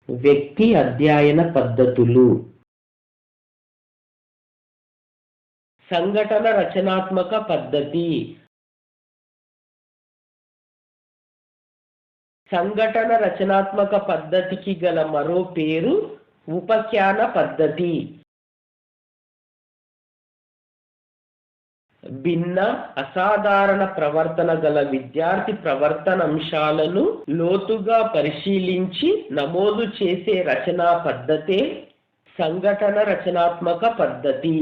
వ్యక్తి అధ్యయన పద్ధతులు. సంఘటన రచనాత్మక పద్ధతి. సంఘటన రచనాత్మక పద్ధతికి గల మరో పేరు ఉపాఖ్యాన పద్ధతి. భిన్న అసాధారణ ప్రవర్తన గల విద్యార్థి ప్రవర్తన అంశాలను లోతుగా పరిశీలించి నమోదు చేసే రచనా పద్ధతే సంఘటన రచనాత్మక పద్ధతి.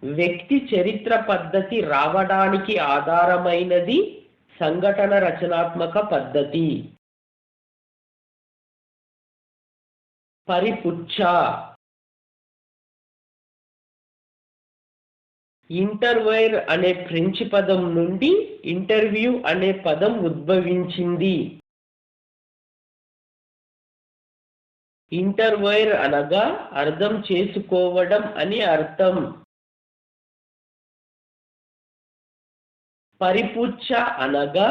వ్యక్తి చరిత్ర పద్ధతి రావడానికి ఆధారమైనది సంఘటన రచనాత్మక పద్ధతి. పరిపుచ్ఛ. ఇంటర్వైర్ అనే ఫ్రెంచ్ పదం నుండి ఇంటర్వ్యూ అనే పదం ఉద్భవించింది. ఇంటర్వైర్ అనగా అర్థం చేసుకోవడం అని అర్థం. పరిపుచ్ఛ అనగా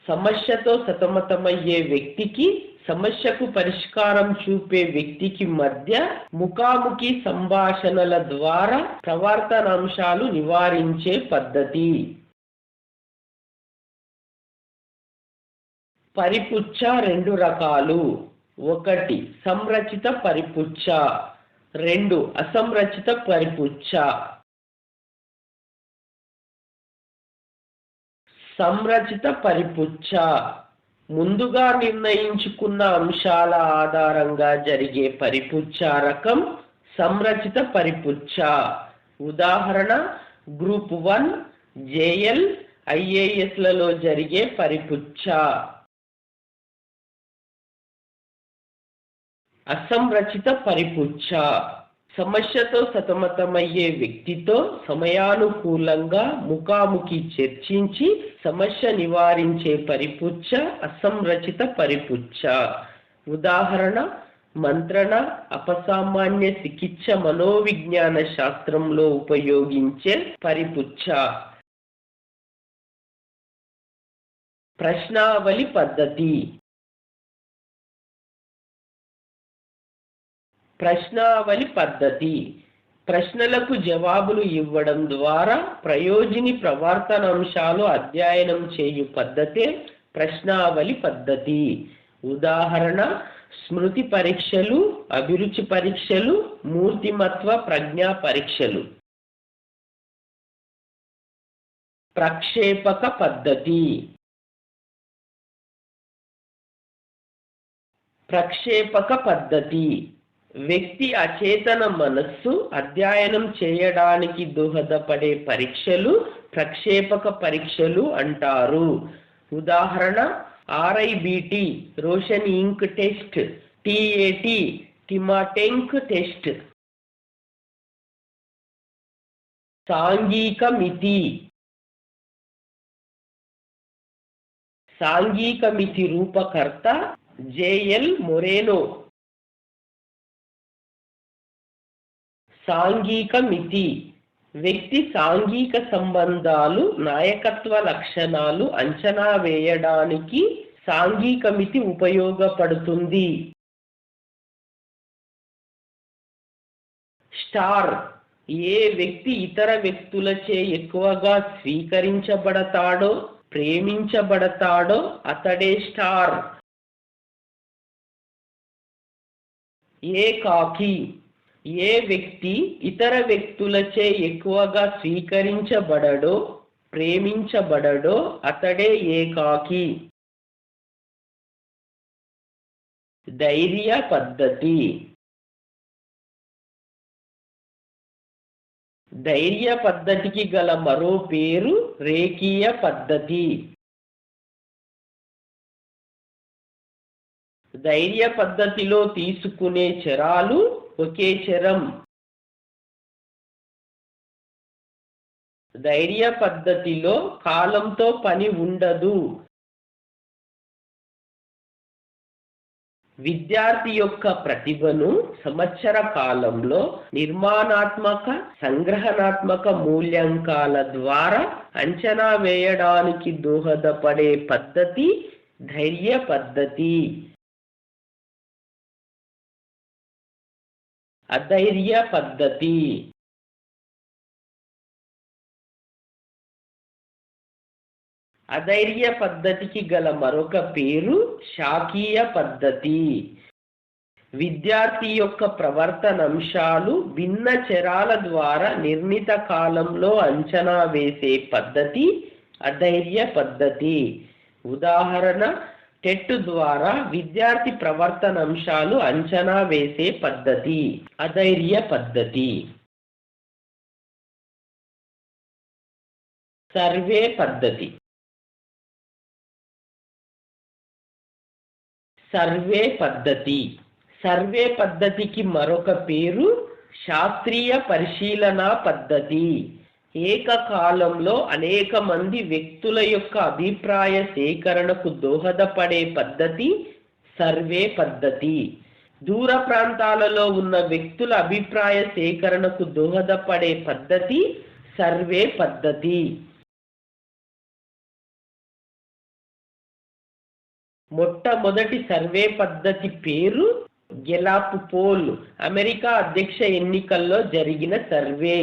సమస్యతో సతమతమయ్యే వ్యక్తికి సమస్యకు పరిష్కారం చూపే వ్యక్తికి మధ్య ముఖాముఖి సంభాషణల ద్వారా ప్రవర్తనాంశాలు నివారించే పద్ధతి. పరిపుచ్ఛ రెండు రకాలు. 1 సంరచిత పరిపుచ్ఛ, 2 అసంరచిత పరిపుచ్ఛ. సంరచిత పరిపుచ్ఛ ముందుగా నిర్ణయించుకున్న అంశాల ఆధారంగా జరిగే పరిపుచ్ఛ రకం సంరచిత పరిపుచ్ఛ. ఉదాహరణ గ్రూప్ 1 జేఎల్ ఐఏఎస్ లలో జరిగే పరిపుచ్ఛ. అసంరచిత పరిపుచ్ఛ సమస్యతో సతమతమయ్యే వ్యక్తితో సమయానుకూలంగా ముఖాముఖి చర్చించి సమస్య నివారించే పరిపుచ్ఛ అసంరచిత పరిపుచ్ఛ. ఉదాహరణ మంత్రణ, అపసామాన్య చికిత్స మనోవిజ్ఞాన శాస్త్రంలో ఉపయోగించే పరిపుచ్ఛ. ప్రశ్నావళి పద్ధతి. ప్రశ్నావళి పద్ధతి ప్రశ్నలకు జవాబులు ఇవ్వడం ద్వారా ప్రయోజని ప్రవర్తనాంశాలు అధ్యయనం చేయు పద్ధతే ప్రశ్నావళి పద్ధతి. ఉదాహరణ స్మృతి పరీక్షలు, అభిరుచి పరీక్షలు, మూర్తిమత్వ ప్రజ్ఞా పరీక్షలు. ప్రక్షేపక పద్ధతి. ప్రక్షేపక పద్ధతి వ్యక్తి అచేతన మనస్సు అధ్యయనం చేయడానికి దోహదపడే పరీక్షలు ప్రక్షేపక పరీక్షలు అంటారు. ఉదాహరణ RIBT రోషన్ ఇంక్ టెస్ట్, TAT టిమాటెంక్ టెస్ట్. సాంఘిక మితి. సాంఘిక మితి రూపకర్త JL మొరేనో. సాంఘిక మితి వ్యక్తి సాంఘిక సంబంధాలు, నాయకత్వ లక్షణాలు అంచనా వేయడానికి సాంఘిక మితి ఉపయోగపడుతుంది. స్టార్ ఏ వ్యక్తి ఇతర వ్యక్తులచే ఎక్కువగా స్వీకరించబడతాడో, ప్రేమించబడతాడో అతడే స్టార్. ఏకాకి ఏ వ్యక్తి ఇతర వ్యక్తులచే ఎక్కువగా స్వీకరించబడడో, ప్రేమించబడడో అతడే ఏకాకి. ధైర్య పద్ధతి. ధైర్య పద్ధతికి గల మరో పేరు రేఖీయ పద్ధతి. ధైర్య పద్ధతిలో తీసుకునే చరాలు ఒకే చరం. ధైర్య పద్ధతిలో కాలంతో పని ఉండదు. విద్యార్థి యొక్క ప్రతిభను సంవత్సర కాలంలో నిర్మాణాత్మక, సంగ్రహణాత్మక మూల్యాంకాల ద్వారా అంచనా వేయడానికి దోహదపడే పద్ధతి ధైర్య పద్ధతి, అధైర్య పద్ధతి, అధైర్య పద్ధతికి గల మరొక పేరు శాకీయ పద్ధతి. విద్యార్థి యొక్క ప్రవర్తనాంశాలు భిన్న చరాల ద్వారా నిర్ణీత కాలంలో అంచనా వేసే పద్ధతి అధైర్య పద్ధతి. ఉదాహరణ, టెట్ ద్వారా విద్యార్థి ప్రవర్తనాంశాలు అంచనా వేసే పద్ధతి అధైర్య పద్ధతి. సర్వే పద్ధతి. సర్వే పద్ధతి సర్వే పద్ధతికి మరొక పేరు శాస్త్రీయ పరిశీలన పద్ధతి. ఏకకాలంలో అనేక మంది వ్యక్తుల యొక్క అభిప్రాయ సేకరణకు దోహదపడే పద్ధతి సర్వే పద్ధతి. దూర ప్రాంతాలలో ఉన్న వ్యక్తుల అభిప్రాయ సేకరణకు దోహదపడే పద్ధతి సర్వే పద్ధతి. మొట్టమొదటి సర్వే పద్ధతి పేరు గెలాప్ పోల్. అమెరికా అధ్యక్ష ఎన్నికల్లో జరిగిన సర్వే.